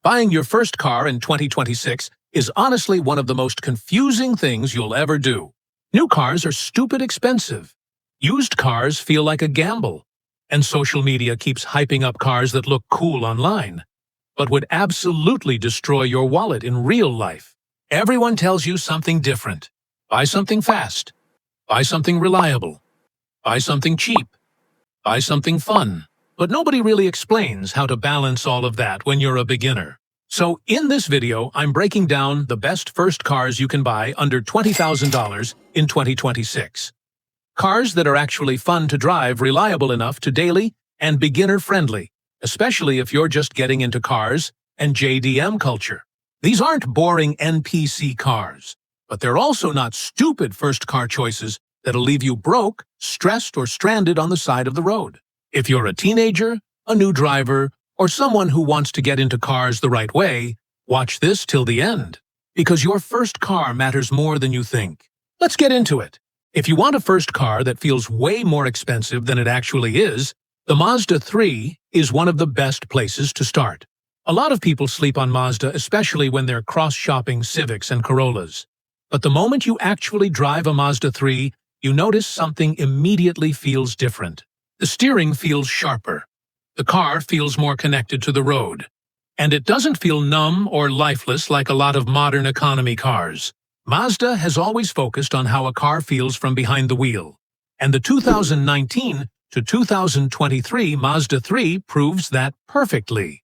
Buying your first car in 2026 is honestly one of the most confusing things you'll ever do. New cars are stupid expensive. Used cars feel like a gamble. And social media keeps hyping up cars that look cool online, but would absolutely destroy your wallet in real life. Everyone tells you something different. Buy something fast. Buy something reliable. Buy something cheap. Buy something fun. But nobody really explains how to balance all of that when you're a beginner. So in this video, I'm breaking down the best first cars you can buy under $20,000 in 2026. Cars that are actually fun to drive, reliable enough to daily, and beginner-friendly, especially if you're just getting into cars and JDM culture. These aren't boring NPC cars, but they're also not stupid first car choices that'll leave you broke, stressed, or stranded on the side of the road. If you're a teenager, a new driver, or someone who wants to get into cars the right way, watch this till the end, because your first car matters more than you think. Let's get into it. If you want a first car that feels way more expensive than it actually is, the Mazda 3 is one of the best places to start. A lot of people sleep on Mazda, especially when they're cross-shopping Civics and Corollas. But the moment you actually drive a Mazda 3, you notice something immediately feels different. The steering feels sharper. The car feels more connected to the road. And it doesn't feel numb or lifeless like a lot of modern economy cars. Mazda has always focused on how a car feels from behind the wheel. And the 2019 to 2023 Mazda 3 proves that perfectly.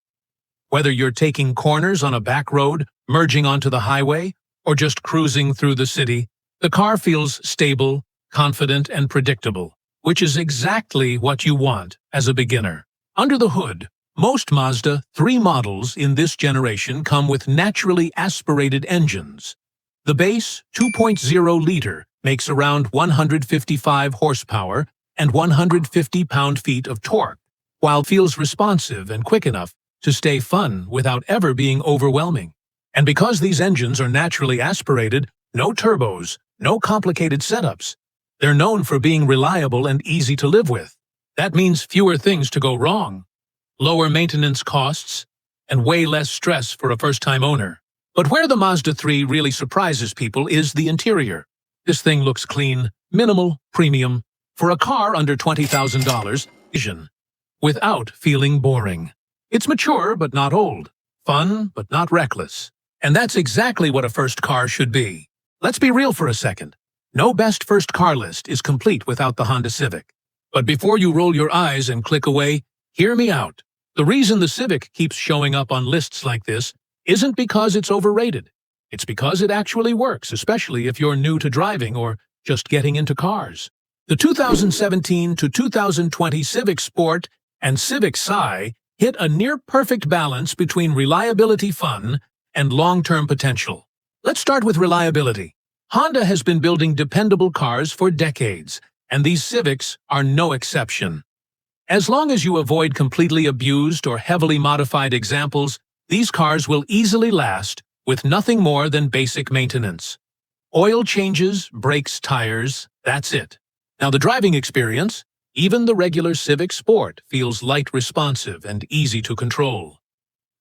Whether you're taking corners on a back road, merging onto the highway, or just cruising through the city, the car feels stable, confident, and predictable, which is exactly what you want as a beginner. Under the hood, most Mazda 3 models in this generation come with naturally aspirated engines. The base 2.0-liter makes around 155 horsepower and 150 pound-feet of torque, while feels responsive and quick enough to stay fun without ever being overwhelming. And because these engines are naturally aspirated, no turbos, no complicated setups, they're known for being reliable and easy to live with. That means fewer things to go wrong, lower maintenance costs, and way less stress for a first-time owner. But where the Mazda 3 really surprises people is the interior. This thing looks clean, minimal, premium, for a car under $20,000, vision, without feeling boring. It's mature but not old, fun but not reckless. And that's exactly what a first car should be. Let's be real for a second. No best first car list is complete without the Honda Civic. But before you roll your eyes and click away, hear me out. The reason the Civic keeps showing up on lists like this isn't because it's overrated. It's because it actually works, especially if you're new to driving or just getting into cars. The 2017 to 2020 Civic Sport and Civic Si hit a near-perfect balance between reliability, fun, and long-term potential. Let's start with reliability. Honda has been building dependable cars for decades, and these Civics are no exception. As long as you avoid completely abused or heavily modified examples, these cars will easily last with nothing more than basic maintenance. Oil changes, brakes, tires, that's it. Now the driving experience, even the regular Civic Sport feels light, responsive, and easy to control.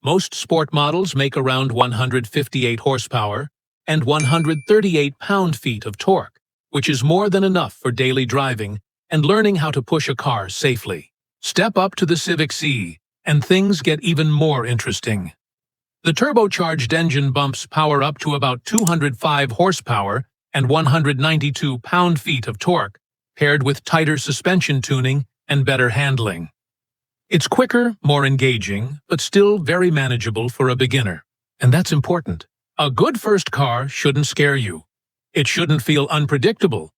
Most sport models make around 158 horsepower and 138 pound-feet of torque, which is more than enough for daily driving and learning how to push a car safely. Step up to the Civic Si, and things get even more interesting. The turbocharged engine bumps power up to about 205 horsepower and 192 pound-feet of torque, paired with tighter suspension tuning and better handling. It's quicker, more engaging, but still very manageable for a beginner. And that's important. A good first car shouldn't scare you. It shouldn't feel unpredictable.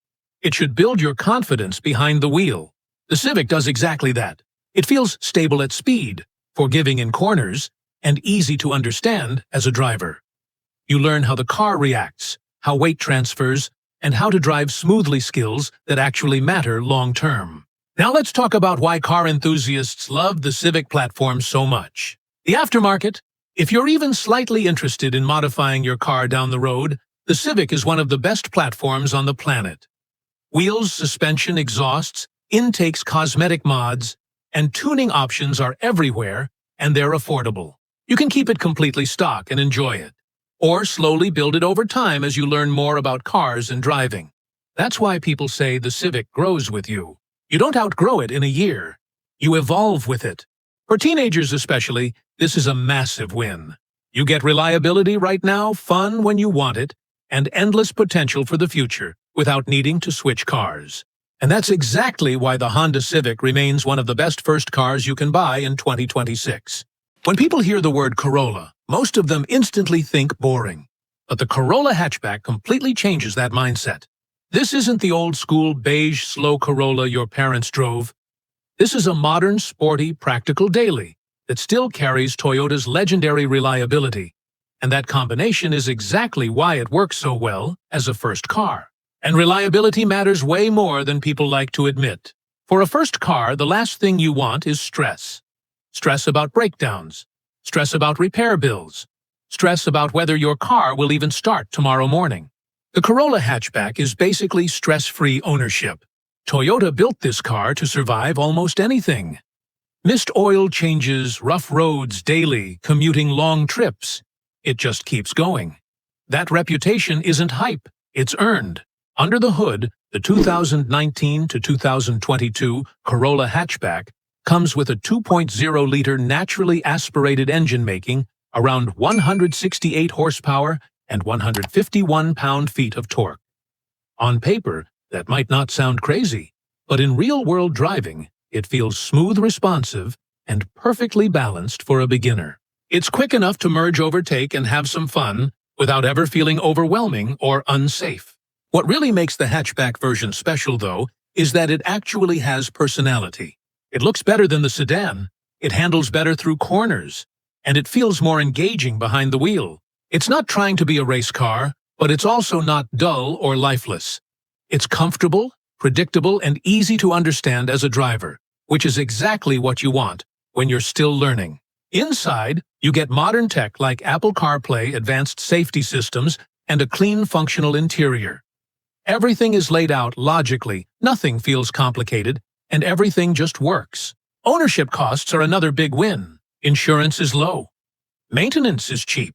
It should build your confidence behind the wheel. The Civic does exactly that. It feels stable at speed, forgiving in corners, and easy to understand as a driver. You learn how the car reacts, how weight transfers, and how to drive smoothly, skills that actually matter long-term. Now let's talk about why car enthusiasts love the Civic platform so much. The aftermarket. If you're even slightly interested in modifying your car down the road, the Civic is one of the best platforms on the planet. Wheels, suspension, exhausts, intakes, cosmetic mods, and tuning options are everywhere, and they're affordable. You can keep it completely stock and enjoy it, or slowly build it over time as you learn more about cars and driving. That's why people say the Civic grows with you. You don't outgrow it in a year. You evolve with it. For teenagers especially, this is a massive win. You get reliability right now, fun when you want it, and endless potential for the future without needing to switch cars. And that's exactly why the Honda Civic remains one of the best first cars you can buy in 2026. When people hear the word Corolla, most of them instantly think boring. But the Corolla hatchback completely changes that mindset. This isn't the old-school beige, slow Corolla your parents drove. This is a modern, sporty, practical daily that still carries Toyota's legendary reliability. And that combination is exactly why it works so well as a first car. And reliability matters way more than people like to admit. For a first car, the last thing you want is stress. Stress about breakdowns. Stress about repair bills. Stress about whether your car will even start tomorrow morning. The Corolla hatchback is basically stress-free ownership. Toyota built this car to survive almost anything. Missed oil changes, rough roads daily, commuting long trips. It just keeps going. That reputation isn't hype, it's earned. Under the hood, the 2019 to 2022 Corolla hatchback comes with a 2.0-liter naturally aspirated engine making around 168 horsepower and 151 pound-feet of torque. On paper, that might not sound crazy, but in real-world driving, it feels smooth, responsive, and perfectly balanced for a beginner. It's quick enough to merge, overtake, and have some fun without ever feeling overwhelming or unsafe. What really makes the hatchback version special, though, is that it actually has personality. It looks better than the sedan, it handles better through corners, and it feels more engaging behind the wheel. It's not trying to be a race car, but it's also not dull or lifeless. It's comfortable, predictable, and easy to understand as a driver, which is exactly what you want when you're still learning. Inside, you get modern tech like Apple CarPlay, advanced safety systems, and a clean, functional interior. Everything is laid out logically, nothing feels complicated, and everything just works. Ownership costs are another big win. Insurance is low. Maintenance is cheap.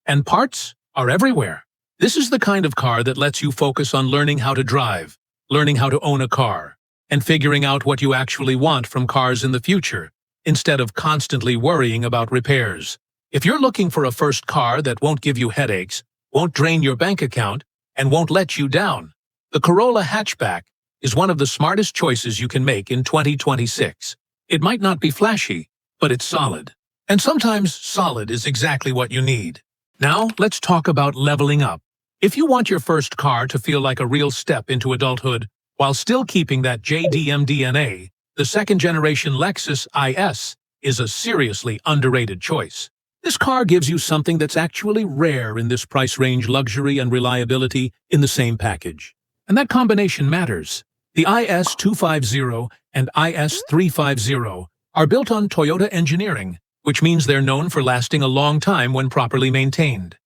And parts are everywhere. This is the kind of car that lets you focus on learning how to drive, learning how to own a car, and figuring out what you actually want from cars in the future, instead of constantly worrying about repairs. If you're looking for a first car that won't give you headaches, won't drain your bank account, and won't let you down, the Corolla hatchback is one of the smartest choices you can make in 2026. It might not be flashy, but it's solid. And sometimes solid is exactly what you need. Now, let's talk about leveling up. If you want your first car to feel like a real step into adulthood while still keeping that JDM DNA, the second-generation Lexus IS is a seriously underrated choice. This car gives you something that's actually rare in this price range: luxury and reliability in the same package. And that combination matters. The IS250 and IS350 are built on Toyota engineering, which means they're known for lasting a long time when properly maintained.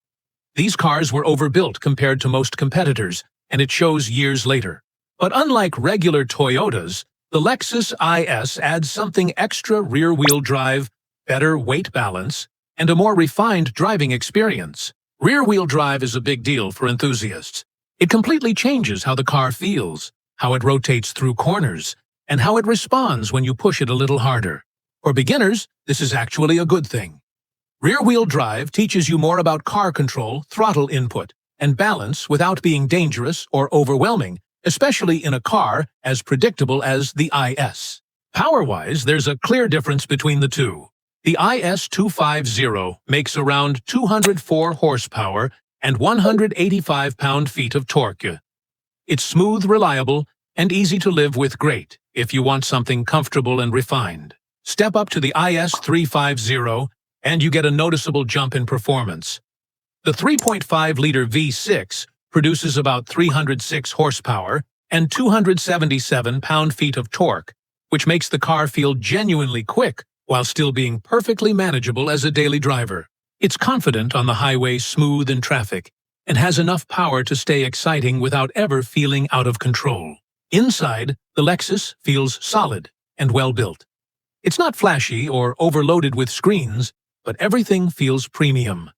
These cars were overbuilt compared to most competitors, and it shows years later. But unlike regular Toyotas, the Lexus IS adds something extra: rear-wheel drive, better weight balance, and a more refined driving experience. Rear-wheel drive is a big deal for enthusiasts. It completely changes how the car feels, how it rotates through corners, and how it responds when you push it a little harder. For beginners, this is actually a good thing. Rear-wheel drive teaches you more about car control, throttle input, and balance without being dangerous or overwhelming, especially in a car as predictable as the IS. Power-wise, there's a clear difference between the two. The IS250 makes around 204 horsepower and 185 pound-feet of torque. It's smooth, reliable, and easy to live with. Great if you want something comfortable and refined. Step up to the IS350 and you get a noticeable jump in performance. The 3.5-liter V6 produces about 306 horsepower and 277 pound-feet of torque, which makes the car feel genuinely quick while still being perfectly manageable as a daily driver. It's confident on the highway, smooth in traffic, and has enough power to stay exciting without ever feeling out of control. Inside, the Lexus feels solid and well-built. It's not flashy or overloaded with screens, but everything feels premium.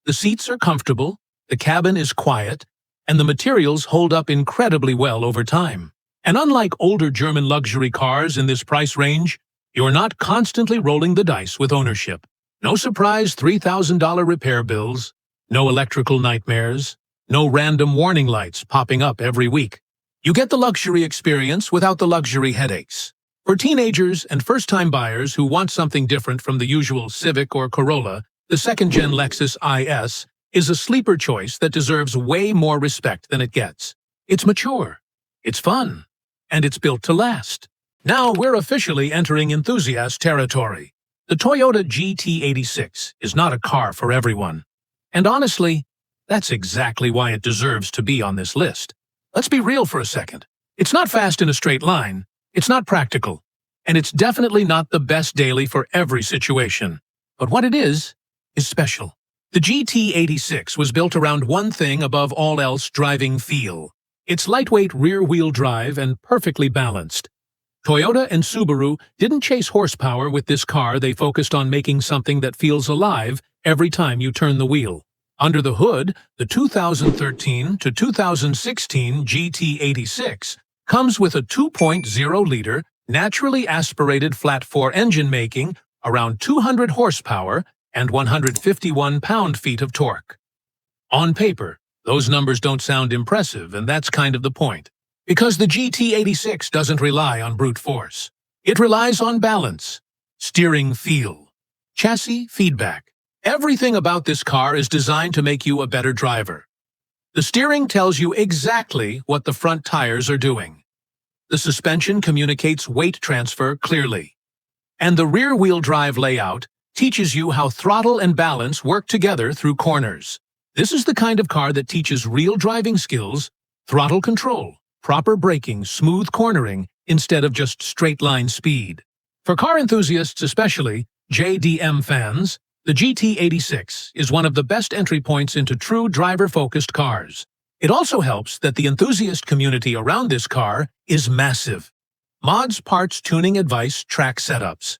The seats are comfortable, the cabin is quiet, and the materials hold up incredibly well over time. And unlike older German luxury cars in this price range, you're not constantly rolling the dice with ownership. No surprise $3,000 repair bills, no electrical nightmares, no random warning lights popping up every week. You get the luxury experience without the luxury headaches. For teenagers and first-time buyers who want something different from the usual Civic or Corolla, the second-gen Lexus IS is a sleeper choice that deserves way more respect than it gets. It's mature, it's fun, and it's built to last. Now we're officially entering enthusiast territory. The Toyota GT86 is not a car for everyone. And honestly, that's exactly why it deserves to be on this list. Let's be real for a second. It's not fast in a straight line, it's not practical, and it's definitely not the best daily for every situation. But what it is special. The GT86 was built around one thing above all else: driving feel. It's lightweight rear-wheel drive and perfectly balanced. Toyota and Subaru didn't chase horsepower with this car, they focused on making something that feels alive every time you turn the wheel. Under the hood, the 2013 to 2016 GT86 comes with a 2.0-liter, naturally aspirated flat-4 engine making around 200 horsepower and 151 pound-feet of torque. On paper, those numbers don't sound impressive, and that's kind of the point. Because the GT86 doesn't rely on brute force. It relies on balance, steering feel, chassis feedback. Everything about this car is designed to make you a better driver. The steering tells you exactly what the front tires are doing. The suspension communicates weight transfer clearly. And the rear-wheel drive layout teaches you how throttle and balance work together through corners. This is the kind of car that teaches real driving skills: throttle control, proper braking, smooth cornering, instead of just straight-line speed. For car enthusiasts, especially JDM fans, the GT86 is one of the best entry points into true driver-focused cars. It also helps that the enthusiast community around this car is massive. Mods, parts, tuning advice, track setups.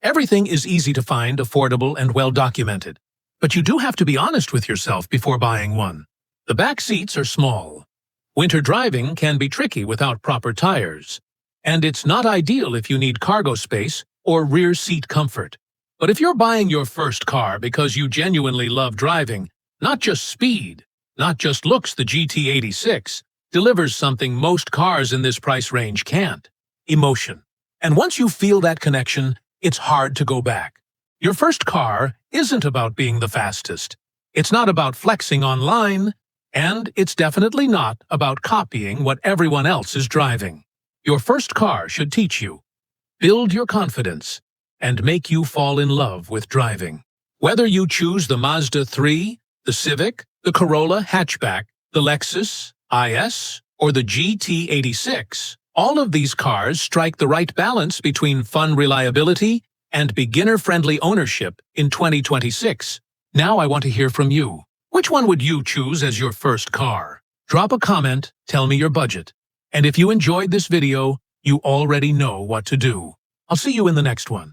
Everything is easy to find, affordable, and well-documented. But you do have to be honest with yourself before buying one. The back seats are small. Winter driving can be tricky without proper tires. And it's not ideal if you need cargo space or rear seat comfort. But if you're buying your first car because you genuinely love driving, not just speed, not just looks, the GT86 delivers something most cars in this price range can't: emotion. And once you feel that connection, it's hard to go back. Your first car isn't about being the fastest. It's not about flexing online, and it's definitely not about copying what everyone else is driving. Your first car should teach you, build your confidence, and make you fall in love with driving. Whether you choose the Mazda 3, the Civic, the Corolla hatchback, the Lexus IS, or the GT86, all of these cars strike the right balance between fun reliability and beginner-friendly ownership in 2026. Now I want to hear from you. Which one would you choose as your first car? Drop a comment, tell me your budget. And if you enjoyed this video, you already know what to do. I'll see you in the next one.